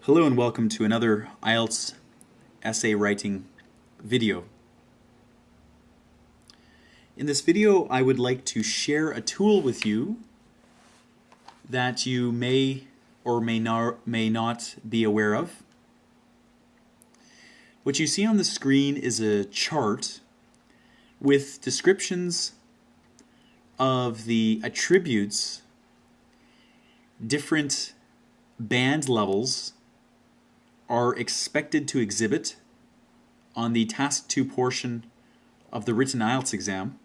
Hello and welcome to another IELTS essay writing video. In this video, I would like to share a tool with you that you may or may not be aware of. What you see on the screen is a chart with descriptions of the attributes, different band levels are expected to exhibit on the Task 2 portion of the written IELTS exam.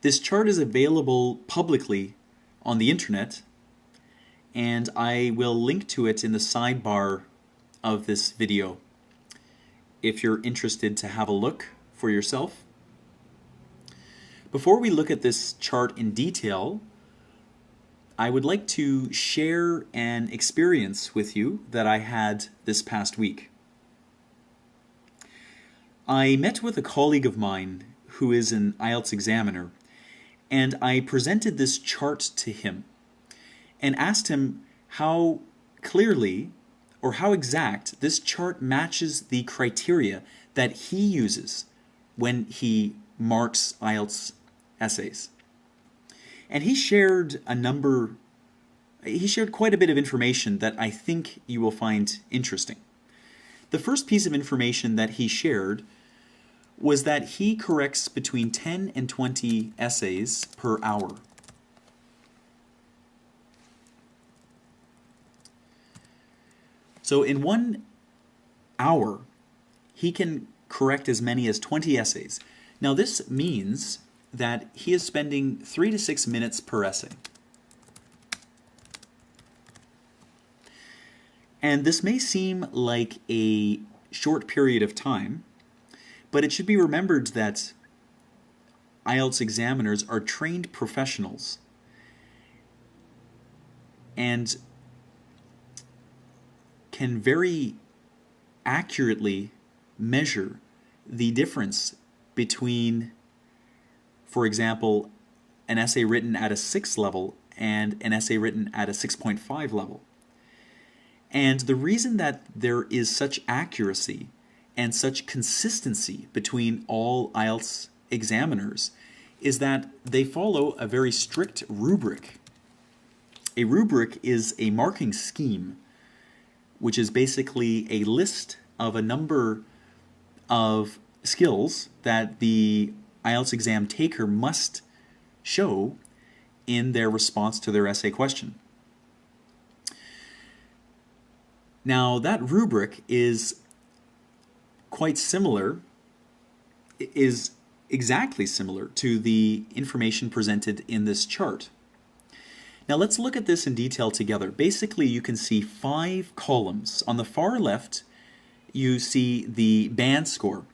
This chart is available publicly on the internet, and I will link to it in the sidebar of this video if you're interested to have a look for yourself. Before we look at this chart in detail, I would like to share an experience with you that I had this past week. I met with a colleague of mine who is an IELTS examiner, and I presented this chart to him and asked him how clearly or how exact this chart matches the criteria that he uses when he marks IELTS essays. And he shared quite a bit of information that I think you will find interesting. The first piece of information that he shared was that he corrects between 10 and 20 essays per hour. So in 1 hour, he can correct as many as 20 essays. Now this means that he is spending 3 to 6 minutes per essay. And this may seem like a short period of time, but it should be remembered that IELTS examiners are trained professionals and can very accurately measure the difference between, for example, an essay written at a 6 level and an essay written at a 6.5 level. And the reason that there is such accuracy and such consistency between all IELTS examiners is that they follow a very strict rubric. A rubric is a marking scheme, which is basically a list of a number of skills that the IELTS exam taker must show in their response to their essay question. Now that rubric is quite similar, is exactly similar to the information presented in this chart. Now let's look at this in detail together. Basically you can see 5 columns. On the far left you see the band score.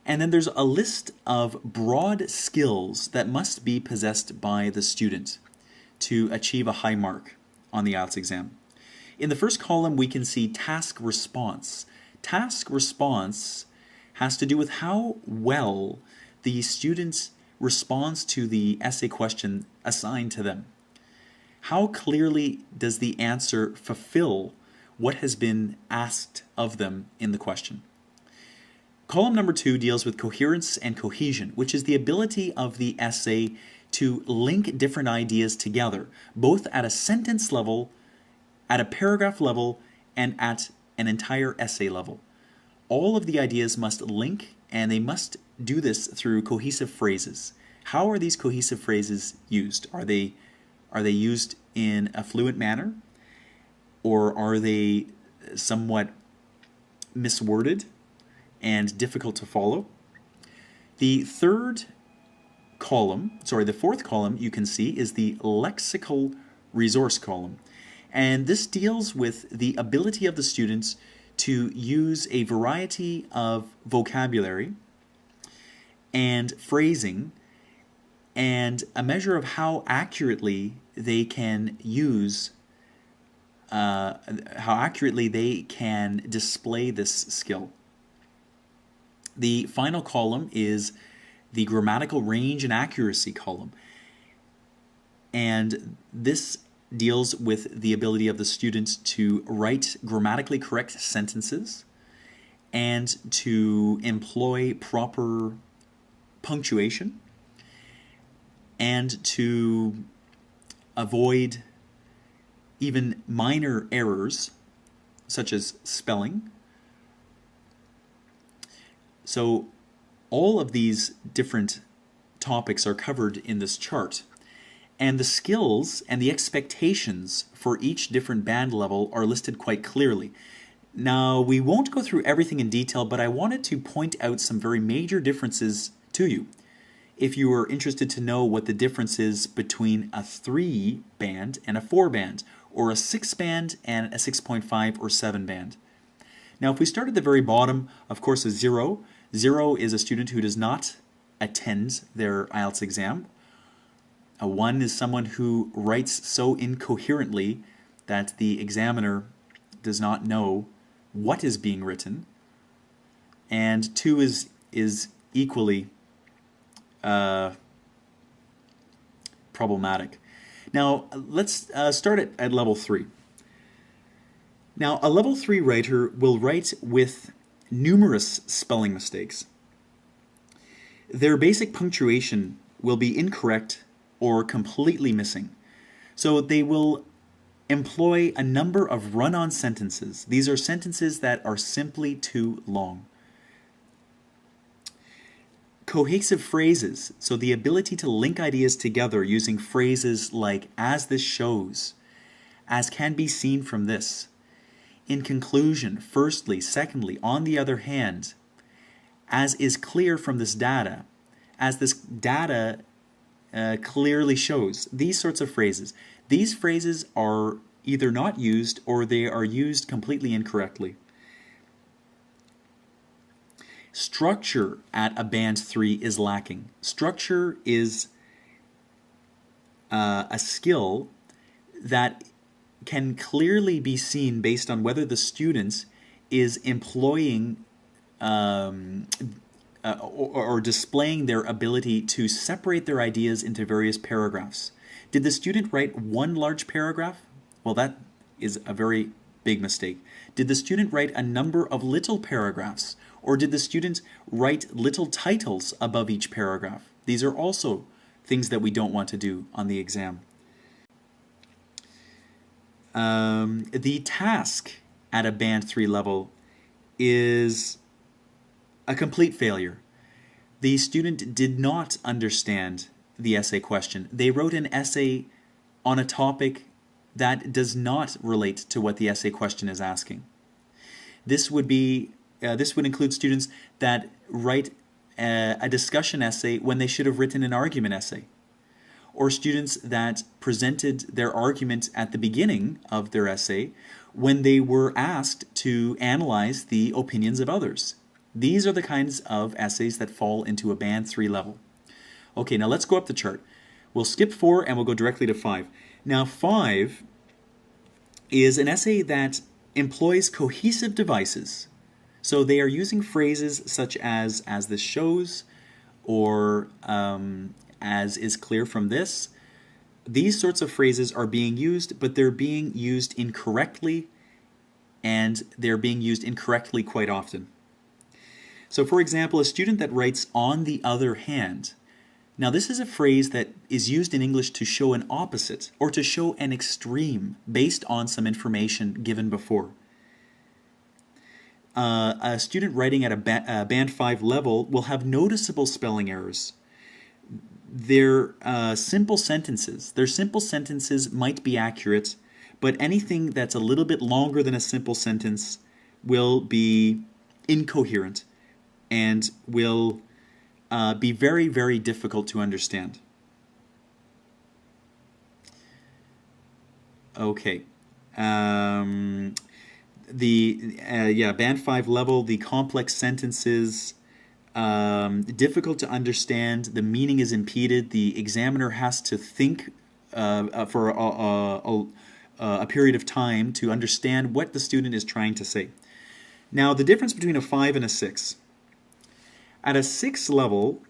And then there's a list of broad skills that must be possessed by the student to achieve a high mark on the IELTS exam. In the first column, we can see task response. Task response has to do with how well the student responds to the essay question assigned to them. How clearly does the answer fulfill what has been asked of them in the question? Column number 2 deals with coherence and cohesion, which is the ability of the essay to link different ideas together, both at a sentence level, at a paragraph level, and at an entire essay level. All of the ideas must link, and they must do this through cohesive phrases. How are these cohesive phrases used? Are they used in a fluent manner, or are they somewhat misworded and difficult to follow? The fourth column you can see is the lexical resource column. And this deals with the ability of the students to use a variety of vocabulary and phrasing and a measure of how accurately they can display this skill. The final column is the grammatical range and accuracy column. And this deals with the ability of the student to write grammatically correct sentences and to employ proper punctuation and to avoid even minor errors such as spelling. So all of these different topics are covered in this chart, and the skills and the expectations for each different band level are listed quite clearly. Now, we won't go through everything in detail, but I wanted to point out some very major differences to you. If you are interested to know what the difference is between a 3 band and a 4 band, or a 6 band and a 6.5 or 7 band. Now, if we start at the very bottom, of course, a 0. 0 is a student who does not attend their IELTS exam. A 1 is someone who writes so incoherently that the examiner does not know what is being written. And 2 is equally problematic. Now, let's start at level 3. Now, a level 3 writer will write with numerous spelling mistakes. Their basic punctuation will be incorrect or completely missing. So they will employ a number of run-on sentences. These are sentences that are simply too long. Cohesive phrases, so the ability to link ideas together using phrases like "as this shows," "as can be seen from this," "in conclusion," "firstly," "secondly," "on the other hand," "as is clear from this data," "as this data clearly shows." These sorts of phrases. These phrases are either not used or they are used completely incorrectly. Structure at a band 3 is lacking. Structure is a skill that can clearly be seen based on whether the student is employing or displaying their ability to separate their ideas into various paragraphs. Did the student write one large paragraph? Well, that is a very big mistake. Did the student write a number of little paragraphs? Or did the student write little titles above each paragraph? These are also things that we don't want to do on the exam. The task at a band 3 level is a complete failure. The student did not understand the essay question. They wrote an essay on a topic that does not relate to what the essay question is asking. This would include students that write a discussion essay when they should have written an argument essay, or students that presented their argument at the beginning of their essay when they were asked to analyze the opinions of others. These are the kinds of essays that fall into a band 3 level. Okay, now let's go up the chart. We'll skip 4 and we'll go directly to 5. Now 5 is an essay that employs cohesive devices. So they are using phrases such as this shows, or as is clear from this. These sorts of phrases are being used, but they're being used incorrectly, and they're being used incorrectly quite often. So for example, a student that writes "on the other hand." Now this is a phrase that is used in English to show an opposite, or to show an extreme, based on some information given before. A student writing at a band 5 level will have noticeable spelling errors. Their simple sentences might be accurate, but anything that's a little bit longer than a simple sentence will be incoherent and will be very, very difficult to understand. Okay. Band 5 level, the complex sentences, difficult to understand, the meaning is impeded, the examiner has to think for a period of time to understand what the student is trying to say. Now, the difference between a 5 and a 6. At a 6 level,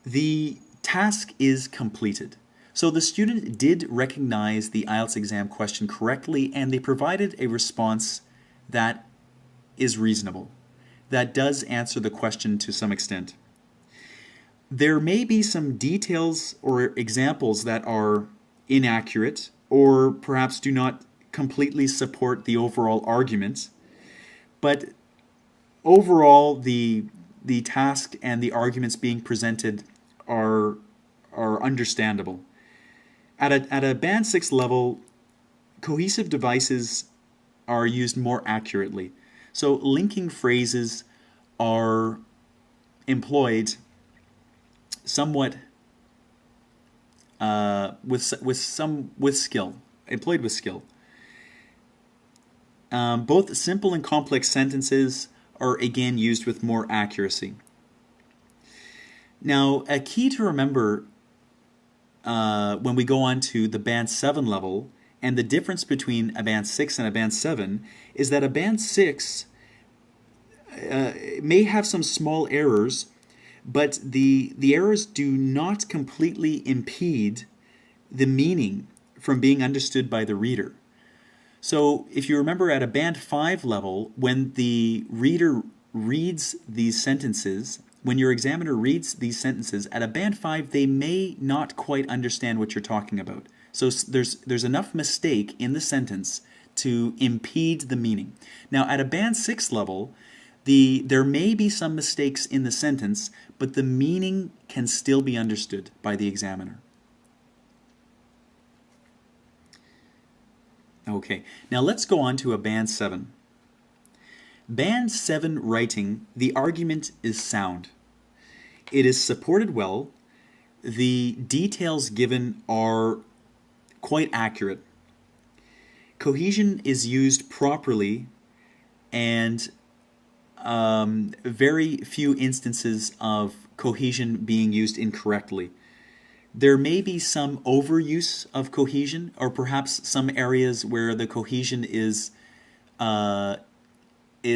the task is completed. So the student did recognize the IELTS exam question correctly, and they provided a response that is reasonable, that does answer the question to some extent. There may be some details or examples that are inaccurate or perhaps do not completely support the overall argument, but overall the task and the arguments being presented are understandable. At a Band 6 level, cohesive devices are used more accurately. So linking phrases are employed somewhat with skill, employed with skill. Both simple and complex sentences are again used with more accuracy. Now, a key to remember when we go on to the Band 7 level and the difference between a Band 6 and a Band 7 is that a Band 6 may have some small errors, but the errors do not completely impede the meaning from being understood by the reader. So if you remember at a Band 5 level, when the reader reads these sentences, when your examiner reads these sentences, at a Band 5 they may not quite understand what you're talking about. So there's enough mistake in the sentence to impede the meaning. Now at a Band 6 level, there may be some mistakes in the sentence, but the meaning can still be understood by the examiner. Okay, now let's go on to a Band 7. Band 7 writing, the argument is sound. It is supported well. The details given are quite accurate. Cohesion is used properly, and very few instances of cohesion being used incorrectly. There may be some overuse of cohesion, or perhaps some areas where the cohesion is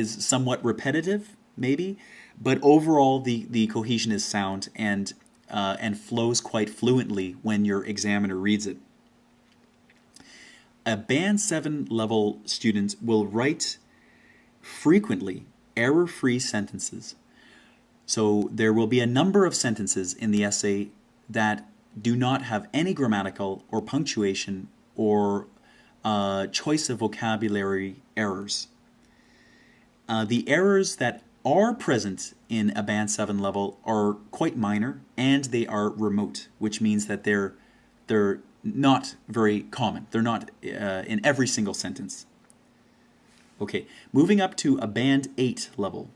somewhat repetitive, maybe, but overall the cohesion is sound and flows quite fluently when your examiner reads it. A Band 7 level student will write frequently error-free sentences. So there will be a number of sentences in the essay that do not have any grammatical or punctuation or choice of vocabulary errors. The errors that are present in a Band 7 level are quite minor, and they are remote, which means that they're not very common. They're not in every single sentence. Okay, moving up to a Band 8 level.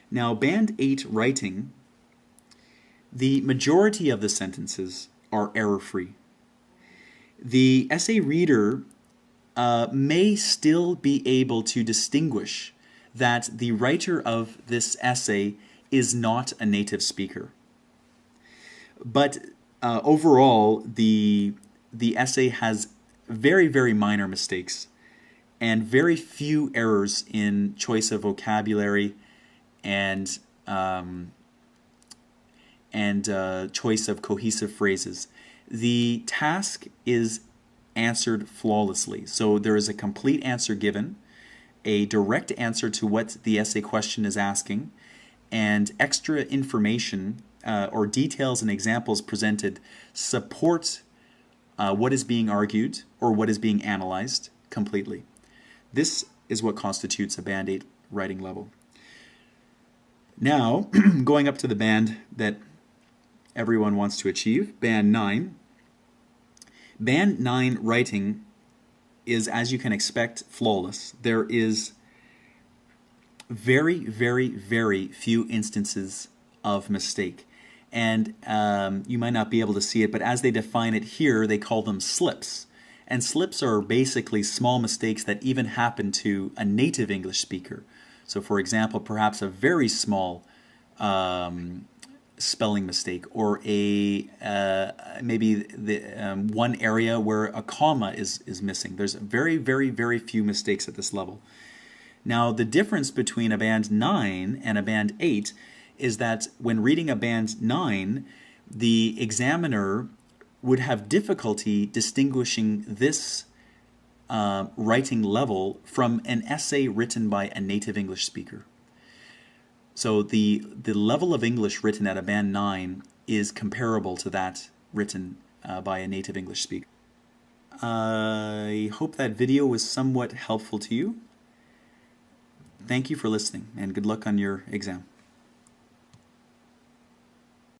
Now, Band 8 writing, the majority of the sentences are error-free. The essay reader may still be able to distinguish that the writer of this essay is not a native speaker. But overall, the essay has very, very minor mistakes and very few errors in choice of vocabulary and choice of cohesive phrases. The task is answered flawlessly. So there is a complete answer given, a direct answer to what the essay question is asking, and extra information or details and examples presented support what is being argued or what is being analyzed completely. This is what constitutes a Band 8 writing level. Now, going up to the band that everyone wants to achieve, Band 9. Band 9 writing is, as you can expect, flawless. There is very, very, very few instances of mistake. And you might not be able to see it, but as they define it here, they call them slips. And slips are basically small mistakes that even happen to a native English speaker. So for example, perhaps a very small spelling mistake, or maybe one area where a comma is missing. There's very, very, very few mistakes at this level. Now, the difference between a Band 9 and a Band 8 is that when reading a Band 9, the examiner would have difficulty distinguishing this writing level from an essay written by a native English speaker. So the level of English written at a band 9 is comparable to that written by a native English speaker. I hope that video was somewhat helpful to you. Thank you for listening, and good luck on your exam.